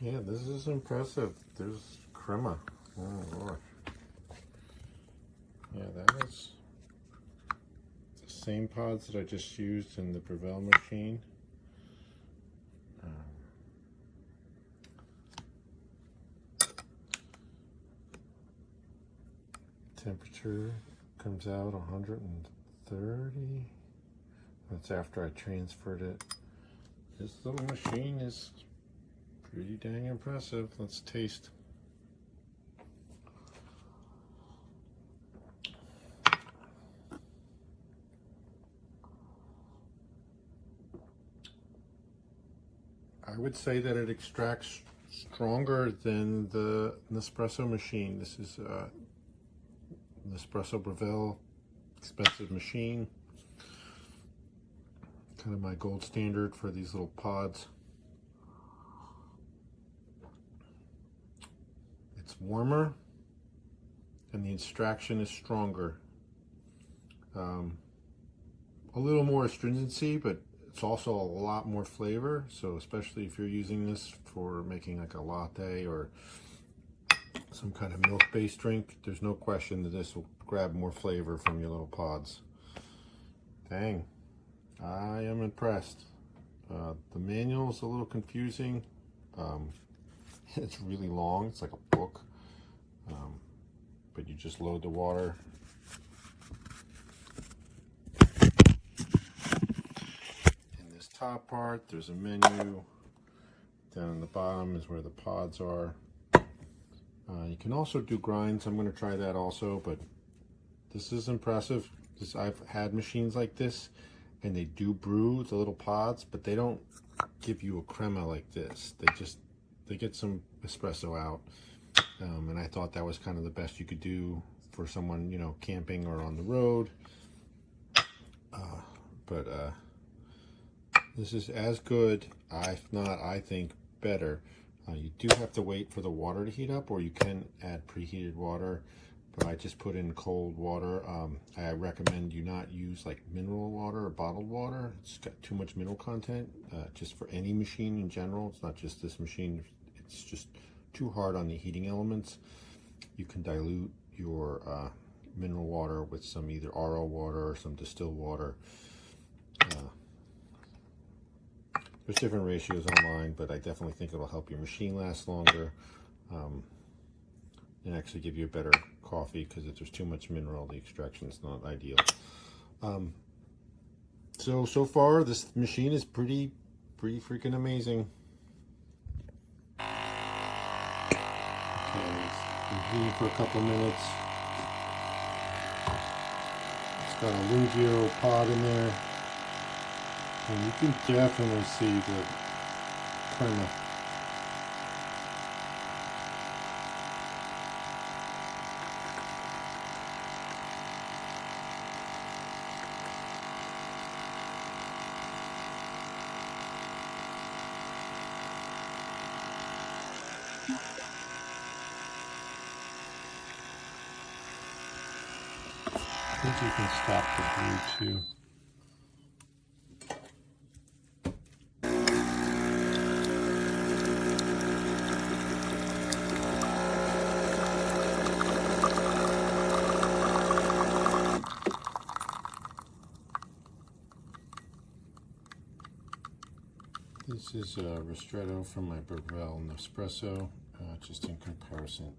Yeah, this is impressive. There's crema. Oh gosh. Yeah, that is the same pods that I just used in the Breville machine. Temperature comes out 130. That's after I transferred it. This little machine is pretty dang impressive. Let's taste. I would say that it extracts stronger than the Nespresso machine. This is Nespresso Breville, expensive machine. Kind of my gold standard for these little pods. It's warmer and the extraction is stronger. A little more astringency, but it's also a lot more flavor. So especially if you're using this for making like a latte or some kind of milk-based drink, there's no question that this will grab more flavor from your little pods. Dang, I am impressed. The manual is a little confusing. It's really long. It's like a book. But you just load the water. In this top part, there's a menu. Down in the bottom is where the pods are. You can also do grinds. I'm going to try that also, but this is impressive. I've had machines like this, and they do brew the little pods, but they don't give you a crema like this. They get some espresso out, and I thought that was kind of the best you could do for someone, you know, camping or on the road. But this is as good, if not, I think better. You do have to wait for the water to heat up, or you can add preheated water, but I just put in cold water. I recommend you not use like mineral water or bottled water. It's got too much mineral content, just for any machine in general. It's not just this machine. It's just too hard on the heating elements. You can dilute your mineral water with some either RO water or some distilled water. There's different ratios online, but I definitely think it'll help your machine last longer, and actually give you a better coffee, because if there's too much mineral, the extraction is not ideal. So far, this machine is pretty freaking amazing. Okay, it's been heating for a couple of minutes. It's got a Lungio pod in there. And you can definitely see the crema. I think you can stop the brew too. This is a ristretto from my Breville Nespresso, just in comparison.